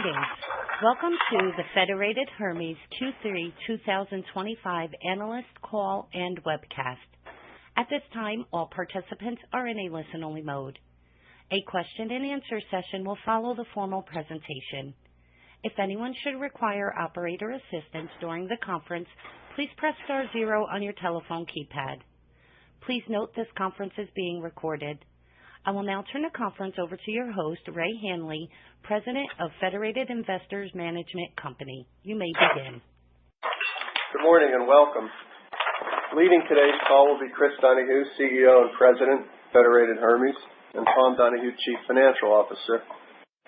Greetings. Welcome to the Federated Hermes Q3 2025 Analyst Call and Webcast. At this time, all participants are in a listen-only mode. A question-and-answer session will follow the formal presentation. If anyone should require operator assistance during the conference, please press star zero on your telephone keypad. Please note this conference is being recorded. I will now turn the conference over to your host, Ray Hanley, President of Federated Investors Management Company. You may begin. Good morning and welcome. Leading today's call will be Chris Donahue, CEO and President, Federated Hermes, and Tom Donahue, Chief Financial Officer.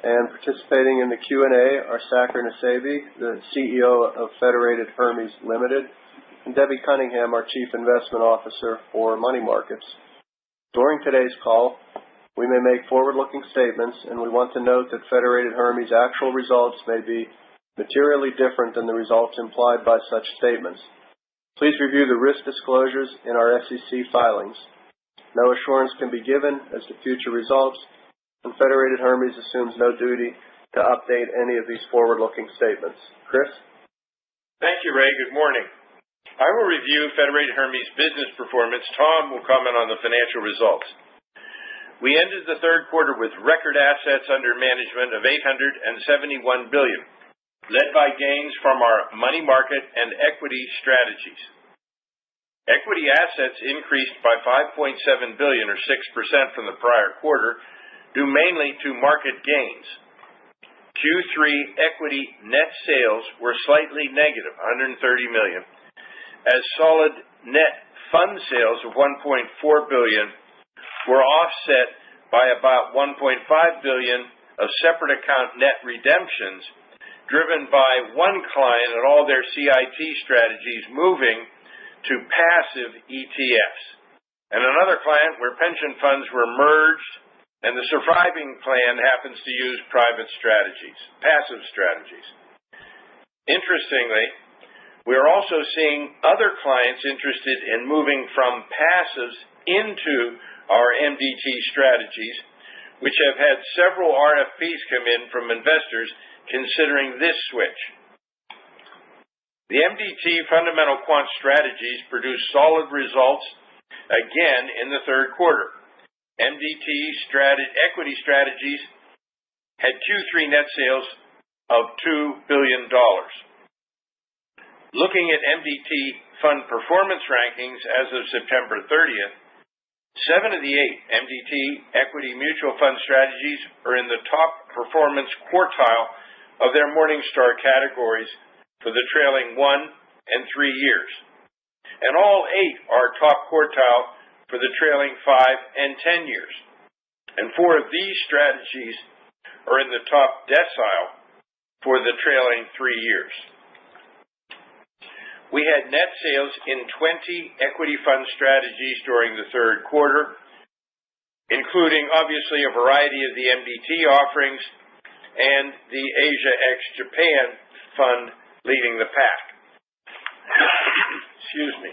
And participating in the Q&A are Saker Nasabi, the CEO of Federated Hermes Limited, and Debbie Cunningham, our Chief Investment Officer for Money Markets. During today's call, we may make forward-looking statements, and we want to note that Federated Hermes' actual results may be materially different than the results implied by such statements. Please review the risk disclosures in our SEC filings. No assurance can be given as to future results, and Federated Hermes assumes no duty to update any of these forward-looking statements. Chris? Thank you, Ray. Good morning. I will review Federated Hermes' business performance. Tom will comment on the financial results. We ended the third quarter with record assets under management of $871 billion, led by gains from our money market and equity strategies. Equity assets increased by $5.7 billion, or 6% from the prior quarter, due mainly to market gains. Q3 equity net sales were slightly negative, $130 million, as solid net fund sales of $1.4 billion were offset by about $1.5 billion of separate account net redemptions, driven by one client and all their CIT strategies moving to passive ETFs, and another client where pension funds were merged and the surviving plan happens to use passive strategies. Interestingly, we are also seeing other clients interested in moving from passives into our MDT strategies, which have had several RFPs come in from investors considering this switch. The MDT fundamental quant strategies produced solid results again in the third quarter. MDT equity strategies had Q3 net sales of $2 billion. Looking at MDT fund performance rankings as of September 30th, 7 of the 8 MDT equity mutual fund strategies are in the top performance quartile of their Morningstar categories for the trailing 1 and 3 years. And all 8 are top quartile for the trailing 5 and 10 years. And 4 of these strategies are in the top decile for the trailing 3 years. We had net sales in 20 equity fund strategies during the third quarter, including obviously a variety of the MDT offerings and the Asia ex-Japan fund leading the pack. Excuse me.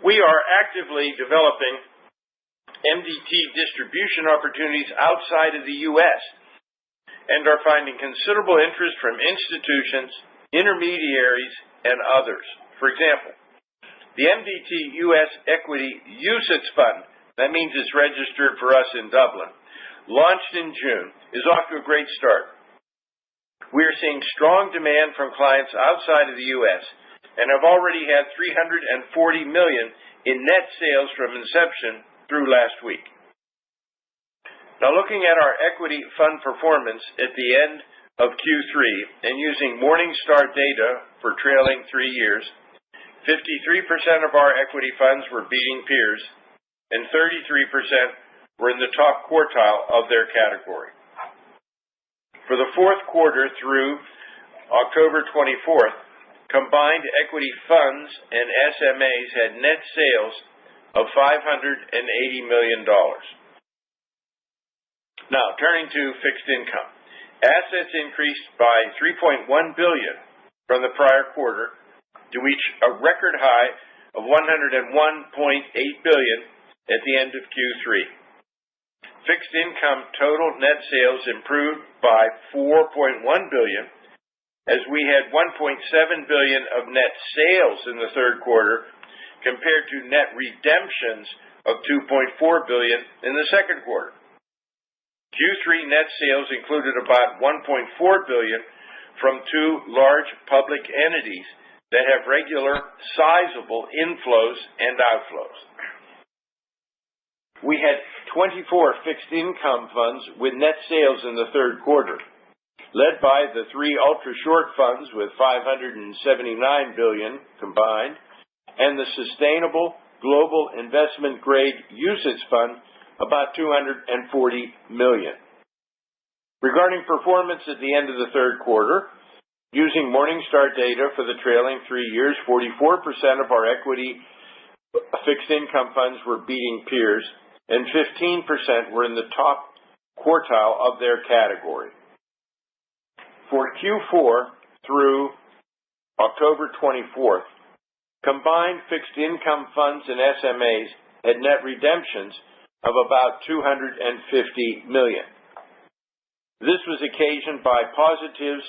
We are actively developing MDT distribution opportunities outside of the U.S. and are finding considerable interest from institutions, intermediaries, and others. For example, the MDT U.S. Equity UCITS Fund, that means it's registered for us in Dublin, launched in June, is off to a great start. We are seeing strong demand from clients outside of the U.S. and have already had $340 million in net sales from inception through last week. Now, looking at our equity fund performance at the end of Q3 and using Morningstar data for trailing 3 years, 53% of our equity funds were beating peers and 33% were in the top quartile of their category. For the fourth quarter through October 24th, combined equity funds and SMAs had net sales of $580 million. Now, turning to fixed income. Assets increased by $3.1 billion from the prior quarter to reach a record high of $101.8 billion at the end of Q3. fixed income total net sales improved by $4.1 billion, as we had $1.7 billion of net sales in the third quarter compared to net redemptions of $2.4 billion in the second quarter. Q3 net sales included about $1.4 billion from two large public entities that have regular, sizable inflows and outflows. We had 24 fixed income funds with net sales in the third quarter, led by the three ultra-short funds with $579 billion combined, and the Sustainable Global Investment Grade UCITS Fund, about $240 million. Regarding performance at the end of the third quarter, using Morningstar data for the trailing 3 years, 44% of our equity fixed income funds were beating peers, and 15% were in the top quartile of their category. For Q4 through October 24th, combined fixed income funds and SMAs had net redemptions of about $250 million. This was occasioned by positives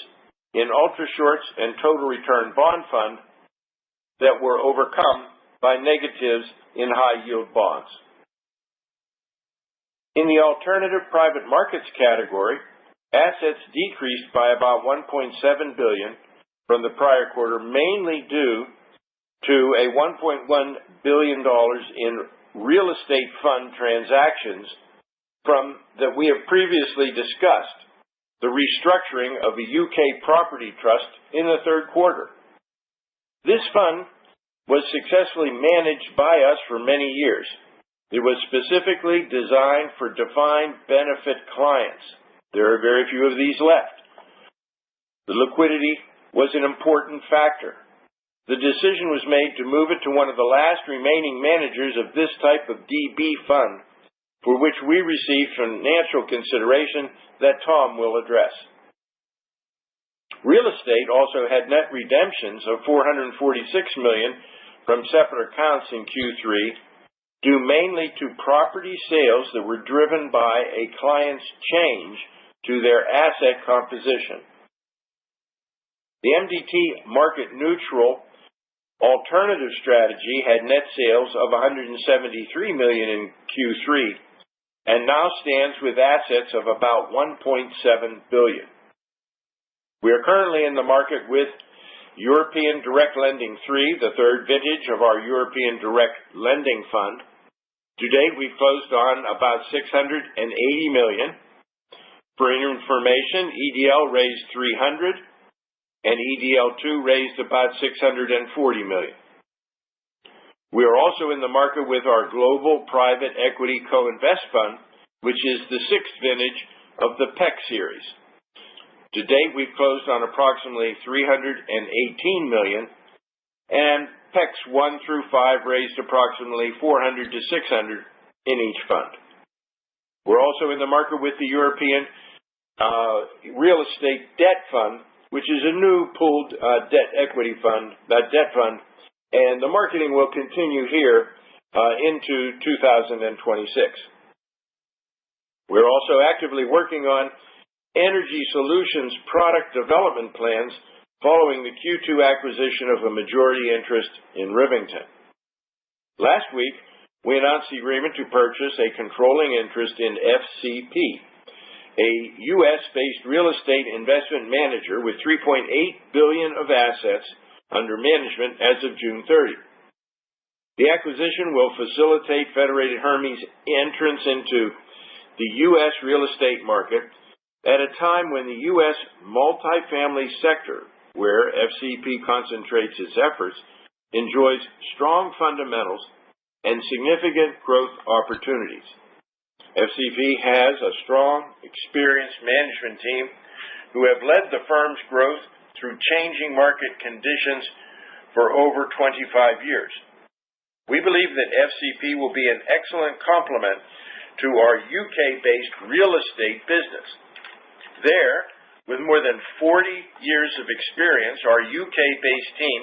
in ultra-shorts and total return bond fund that were overcome by negatives in high-yield bonds. In the alternative private markets category, assets decreased by about $1.7 billion from the prior quarter, mainly due to a $1.1 billion in real estate fund transactions that we have previously discussed, the restructuring of a UK property trust in the third quarter. This fund was successfully managed by us for many years. It was specifically designed for defined benefit clients. There are very few of these left. The liquidity was an important factor. The decision was made to move it to one of the last remaining managers of this type of DB fund, for which we received financial consideration that Tom will address. Real estate also had net redemptions of $446 million from separate accounts in Q3, due mainly to property sales that were driven by a client's change to their asset composition. The MDT market neutral alternative strategy had net sales of $173 million in Q3 and now stands with assets of about $1.7 billion. We are currently in the market with European Direct Lending 3, the third vintage of our European Direct Lending Fund. To date, we've closed on about $680 million. For information, EDL raised $300 and EDL2 raised about $640 million. We are also in the market with our Global Private Equity Co-Invest Fund, which is the sixth vintage of the PEC series. To date, we've closed on approximately $318 million, and PECs 1 through 5 raised approximately $400 to $600 in each fund. We're also in the market with the European Real Estate Debt Fund, which is a new pooled debt fund, and the marketing will continue here into 2026. We're also actively working on energy solutions product development plans following the Q2 acquisition of a majority interest in Rivington. Last week, we announced the agreement to purchase a controlling interest in FCP, a U.S.-based real estate investment manager with $3.8 billion of assets under management as of June 30. The acquisition will facilitate Federated Hermes' entrance into the U.S. real estate market at a time when the U.S. multifamily sector, where FCP concentrates its efforts, enjoys strong fundamentals and significant growth opportunities. FCP has a strong, experienced management team who have led the firm's growth through changing market conditions for over 25 years. We believe that FCP will be an excellent complement to our UK-based real estate business. There, with more than 40 years of experience, our UK-based team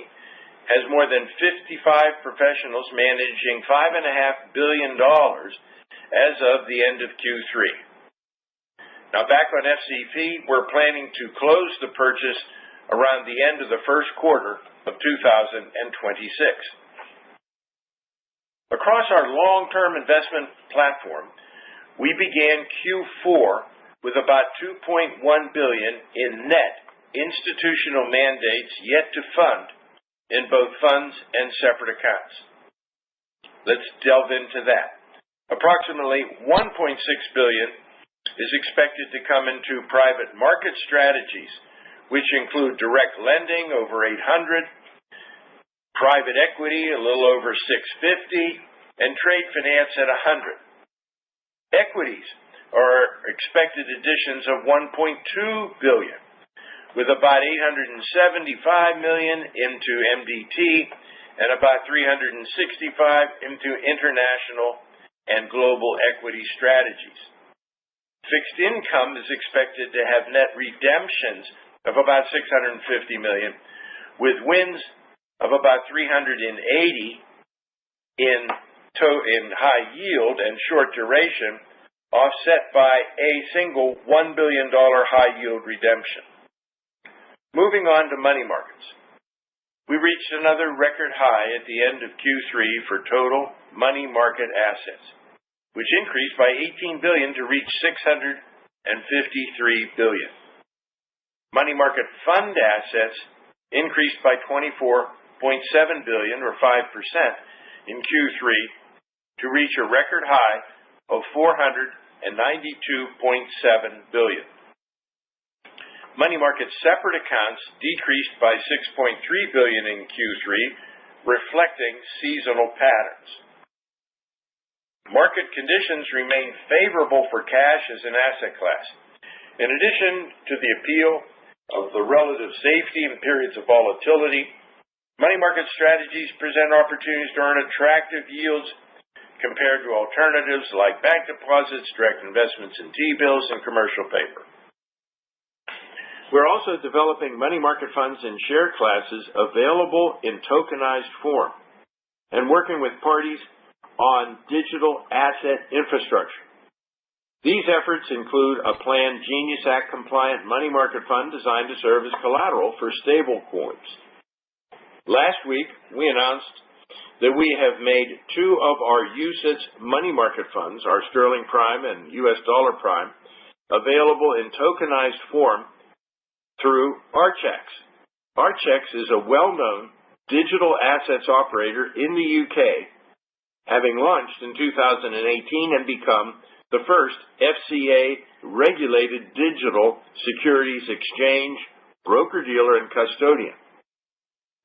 has more than 55 professionals managing $5.5 billion as of the end of Q3. Now back on FCP, we're planning to close the purchase around the end of the first quarter of 2026. Across our long-term investment platform, we began Q4 with about $2.1 billion in net institutional mandates yet to fund in both funds and separate accounts. Let's delve into that. Approximately $1.6 billion is expected to come into private market strategies, which include direct lending over $800, private equity a little over $650, and trade finance at $100. Equities are expected additions of $1.2 billion, with about $875 million into MDT and about $365 into international and global equity strategies. Fixed income is expected to have net redemptions of about $650 million, with wins of about $380 in high yield and short duration, offset by a single $1 billion high yield redemption. Moving on to money markets. We reached another record high at the end of Q3 for total money market assets, which increased by $18 billion to reach $653 billion. Money market fund assets increased by $24.7 billion, or 5%, in Q3 to reach a record high of $492.7 billion. Money market separate accounts decreased by $6.3 billion in Q3, reflecting seasonal patterns. Market conditions remain favorable for cash as an asset class. In addition to the appeal of the relative safety in periods of volatility, money market strategies present opportunities to earn attractive yields compared to alternatives like bank deposits, direct investments in T-bills, and commercial paper. We're also developing money market funds and share classes available in tokenized form and working with parties on digital asset infrastructure. These efforts include a planned Genius Act compliant money market fund designed to serve as collateral for stable coins. Last week, we announced that we have made two of our UCITS money market funds, our Sterling Prime and US Dollar Prime, available in tokenized form through Archex. Archex is a well-known digital assets operator in the UK, having launched in 2018 and become the first FCA-regulated digital securities exchange, broker-dealer, and custodian.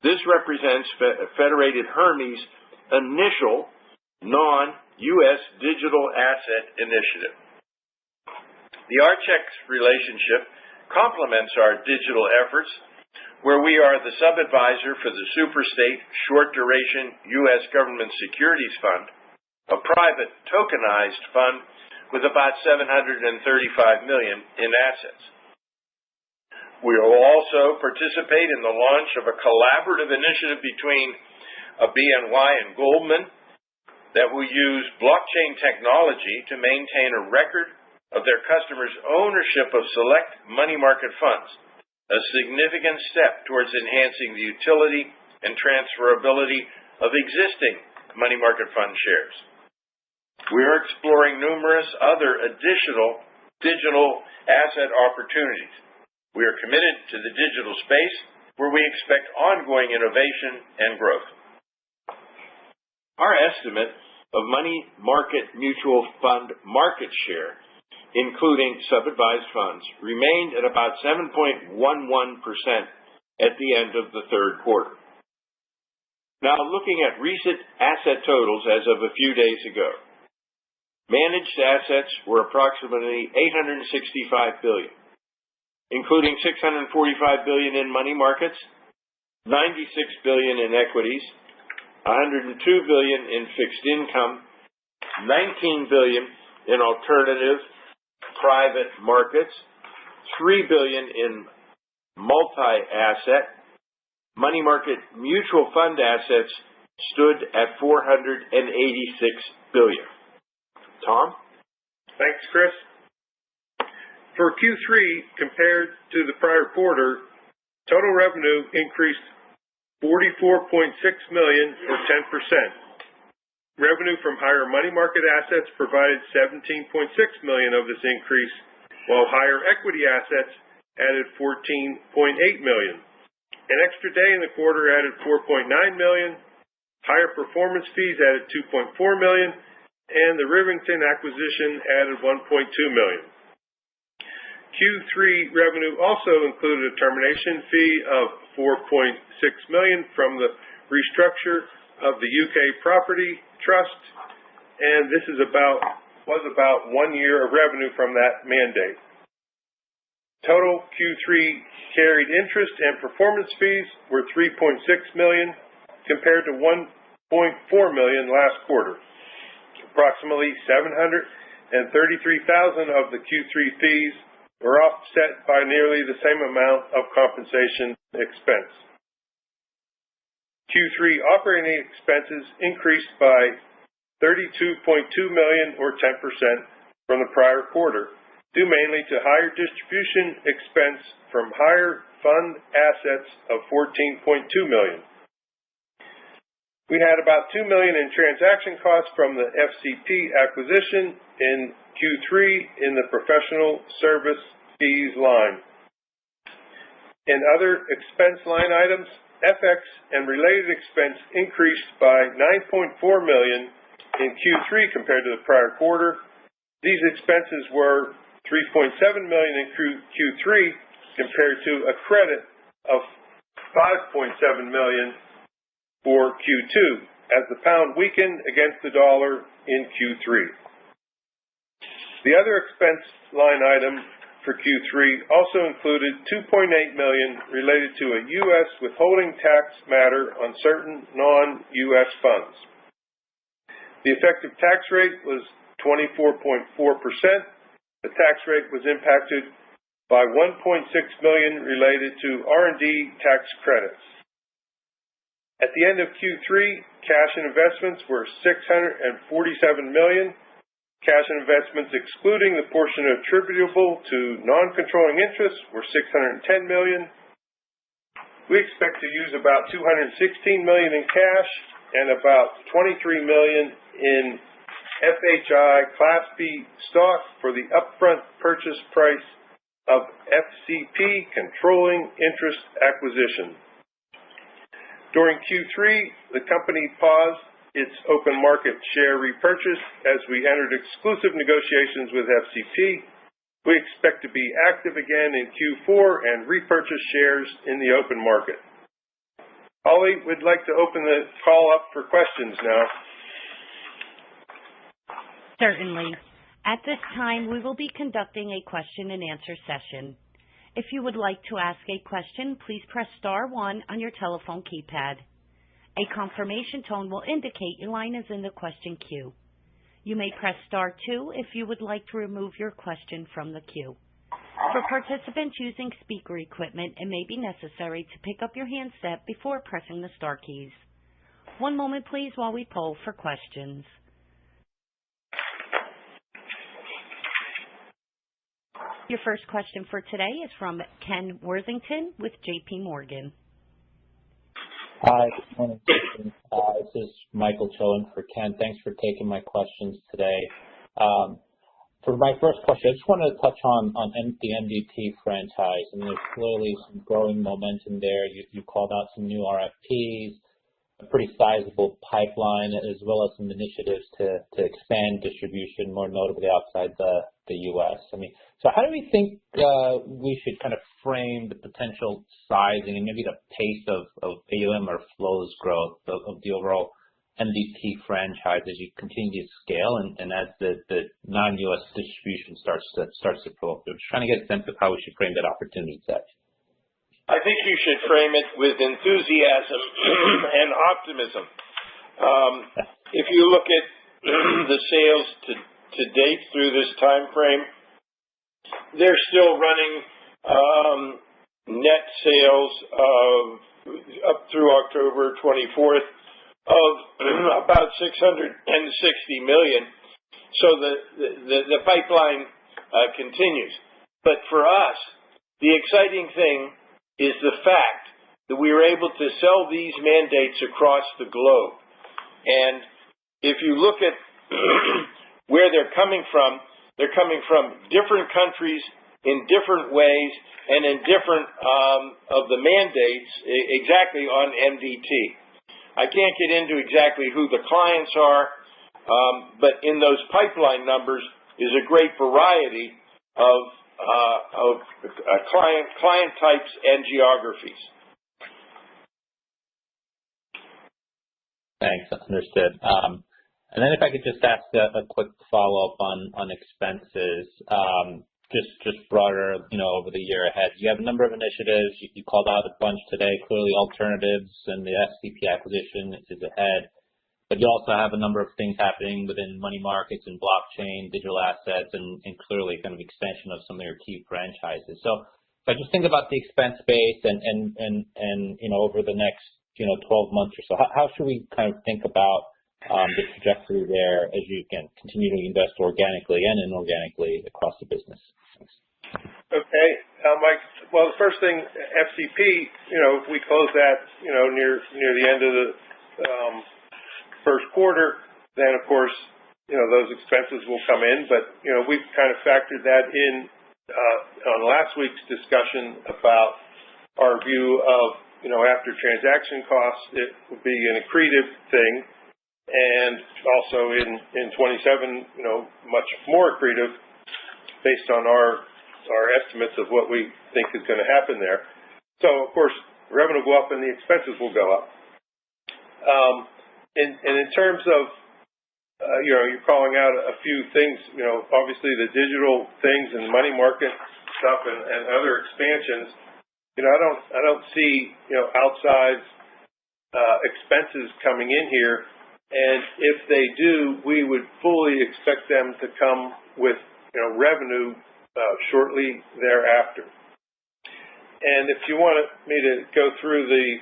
This represents Federated Hermes' initial non-U.S. digital asset initiative. The Archex relationship complements our digital efforts, where we are the sub-advisor for the Superstate Short Duration U.S. Government Securities Fund, a private tokenized fund with about $735 million in assets. We will also participate in the launch of a collaborative initiative between a BNY and Goldman that will use blockchain technology to maintain a record of their customers' ownership of select money market funds, a significant step towards enhancing the utility and transferability of existing money market fund shares. We are exploring numerous other additional digital asset opportunities. We are committed to the digital space, where we expect ongoing innovation and growth. Our estimate of money market mutual fund market share, including sub-advised funds, remained at about 7.11% at the end of the third quarter. Now, looking at recent asset totals as of a few days ago, managed assets were approximately $865 billion, including $645 billion in money markets, $96 billion in equities, $102 billion in fixed income, $19 billion in alternative private markets, $3 billion in multi-asset. Money market mutual fund assets stood at $486 billion. Tom? Chris. For Q3, compared to the prior quarter, total revenue increased $44.6 million or 10%. Revenue from higher money market assets provided $17.6 million of this increase, while higher equity assets added $14.8 million. An extra day in the quarter added $4.9 million. Higher performance fees added $2.4 million, and the Rivington acquisition added $1.2 million. Q3 revenue also included a termination fee of $4.6 million from the restructure of the UK property trust, and this was about 1 year of revenue from that mandate. Total Q3 carried interest and performance fees were $3.6 million compared to $1.4 million last quarter. Approximately $733,000 of the Q3 fees were offset by nearly the same amount of compensation expense. Q3 operating expenses increased by $32.2 million or 10% from the prior quarter, due mainly to higher distribution expense from higher fund assets of $14.2 million. We had about $2 million in transaction costs from the FCP acquisition in Q3 in the professional service fees line. In other expense line items, FX and related expense increased by $9.4 million in Q3 compared to the prior quarter. These expenses were $3.7 million in Q3 compared to a credit of $5.7 million for Q2 as the pound weakened against the dollar in Q3. The other expense line item for Q3 also included $2.8 million related to a U.S. withholding tax matter on certain non-U.S. funds. The effective tax rate was 24.4%. The tax rate was impacted by $1.6 million related to R&D tax credits. At the end of Q3, cash and investments were $647 million. Cash and investments excluding the portion attributable to non-controlling interests were $610 million. We expect to use about $216 million in cash and about $23 million in FHI Class B stock for the upfront purchase price of FCP controlling interest acquisition. During Q3, the company paused its open market share repurchase as we entered exclusive negotiations with FCP. We expect to be active again in Q4 and repurchase shares in the open market. Holly, we'd like to open the call up for questions now. Certainly. At this time, we will be conducting a question and answer session. If you would like to ask a question, please press star 1 on your telephone keypad. A confirmation tone will indicate your line is in the question queue. You may press star 2 if you would like to remove your question from the queue. For participants using speaker equipment, it may be necessary to pick up your handset before pressing the star keys. One moment, please, while we poll for questions. Your first question for today is from Ken Worthington with J.P. Morgan. Hi, good morning. This is Michael Choen for Ken. Thanks for taking my questions today. For my first question, I just wanted to touch on the MDT franchise. I mean, there's clearly some growing momentum there. You called out some new RFPs, a pretty sizable pipeline, as well as some initiatives to expand distribution, more notably outside the U.S. I mean, so how do we think we should kind of frame the potential sizing and maybe the pace of AUM or flows growth of the overall MDT franchise as you continue to scale and as the non-U.S. distribution starts to pull up? I'm just trying to get a sense of how we should frame that opportunity set. I think you should frame it with enthusiasm and optimism. If you look at the sales to date through this time frame, they're still running net sales up through October 24th of about $660 million. So the pipeline continues. But for us, the exciting thing is the fact that we were able to sell these mandates across the globe. And if you look at where they're coming from different countries in different ways and in different of the mandates exactly on MDT. I can't get into exactly who the clients are, but in those pipeline numbers is a great variety of client types and geographies. Thanks. Understood. And then if I could just ask a quick follow-up on expenses, just broader, over the year ahead. You have a number of initiatives. You called out a bunch today. Clearly, alternatives and the SCP acquisition is ahead. But you also have a number of things happening within money markets and blockchain, digital assets, and clearly kind of extension of some of your key franchises. So if I just think about the expense base and over the next 12 months or so, how should we kind of think about the trajectory there as you can continue to invest organically and inorganically across the business? Thanks. Okay, Mike. Well, the first thing, FCP, if we close that, near the end of the first quarter, then of course, those expenses will come in. But we've kind of factored that in on last week's discussion about our view of after transaction costs, it would be an accretive thing, and also in 27, much more accretive based on our estimates of what we think is going to happen there. So of course, revenue will go up and the expenses will go up. And in terms of you're calling out a few things, obviously the digital things and money market stuff and other expansions. I don't see outsized expenses coming in here, and if they do, we would fully expect them to come with revenue shortly thereafter. And if you want me to go through the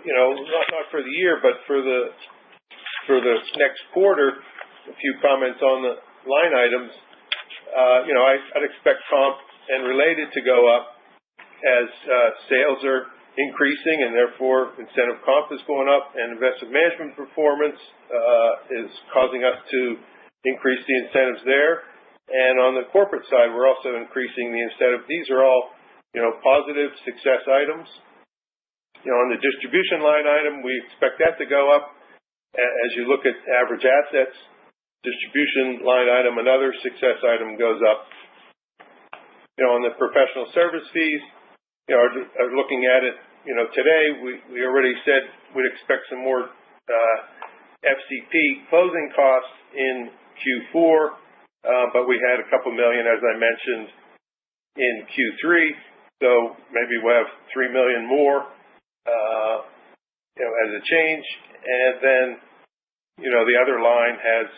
not for the year, but for the next quarter, a few comments on the line items. I'd expect comp and related to go up as sales are increasing, and therefore incentive comp is going up, and investment management performance is causing us to increase the incentives there. And on the corporate side, we're also increasing the incentive. These are all positive success items. On the distribution line item, we expect that to go up as you look at average assets. Distribution line item, another success item, goes up. On the professional service fees, looking at it, today we already said we'd expect some more FCP closing costs in Q4, but we had a couple million, as I mentioned, in Q3, so maybe we'll have $3 million more, as a change. And then, the other line has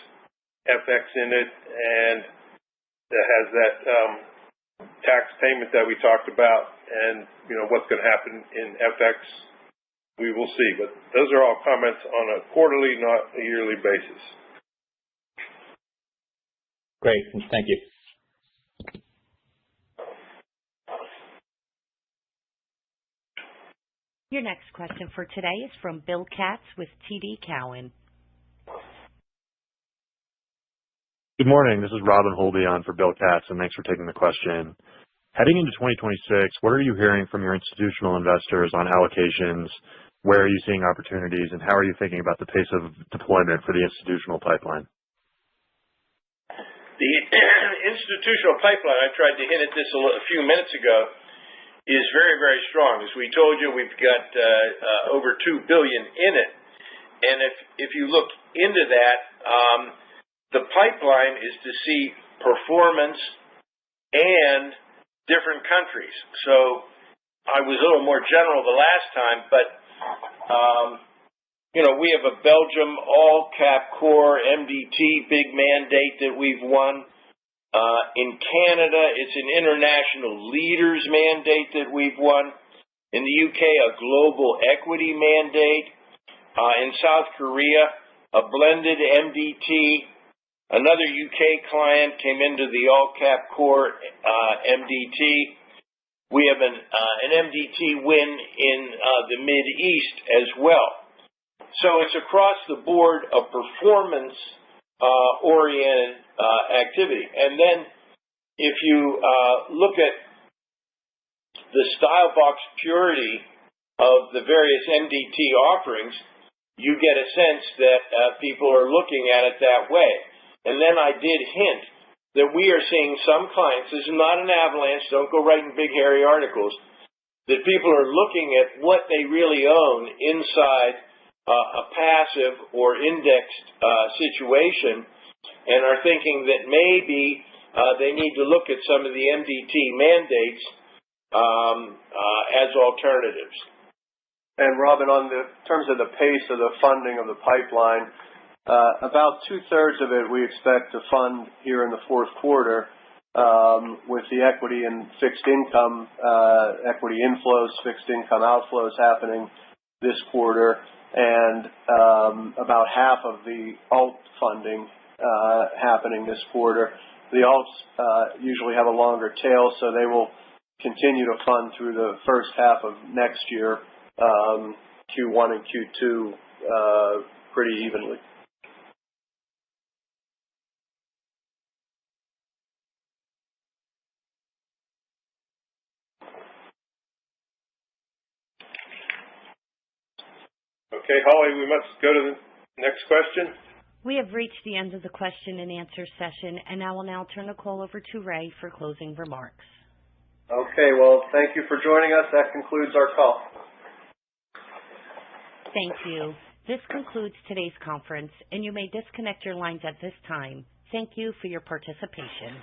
FX in it, and it has that tax payment that we talked about, and what's going to happen in FX, we will see. But those are all comments on a quarterly, not a yearly basis. Great, thank you. Your next question for today is from Bill Katz with TD Cowen. Good morning. This is Robin Holby on for Bill Katz, and thanks for taking the question. Heading into 2026, what are you hearing from your institutional investors on allocations? Where are you seeing opportunities, and how are you thinking about the pace of deployment for the institutional pipeline? The institutional pipeline, I tried to hint at this a few minutes ago, is very, very strong. As we told you, we've got over $2 billion in it. And if you look into that, the pipeline is to see performance and different countries. So I was a little more general the last time, but we have a Belgium all-cap core MDT big mandate that we've won. In Canada, it's an international leaders mandate that we've won. In the UK, a global equity mandate. In South Korea, a blended MDT Another UK client came into the all-cap core MDT. We have an MDT win in the Mid-East as well. So it's across the board a performance-oriented activity. And then if you look at the style box purity of the various MDT offerings, you get a sense that people are looking at it that way. And then I did hint that we are seeing some clients, this is not an avalanche, don't go writing big hairy articles, that people are looking at what they really own inside a passive or indexed situation and are thinking that maybe they need to look at some of the MDT mandates as alternatives. And Robin, on the terms of the pace of the funding of the pipeline, about 2/3 of it we expect to fund here in the fourth quarter, with the equity and fixed income, equity inflows, fixed income outflows happening this quarter, and about half of the alt funding happening this quarter. The alts usually have a longer tail, so they will continue to fund through the first half of next year, Q1 and Q2 pretty evenly. Okay, Holly, we must go to the next question. We have reached the end of the question and answer session, and I will now turn the call over to Ray for closing remarks. Okay, well, thank you for joining us. That concludes our call. Thank you. This concludes today's conference, and you may disconnect your lines at this time. Thank you for your participation.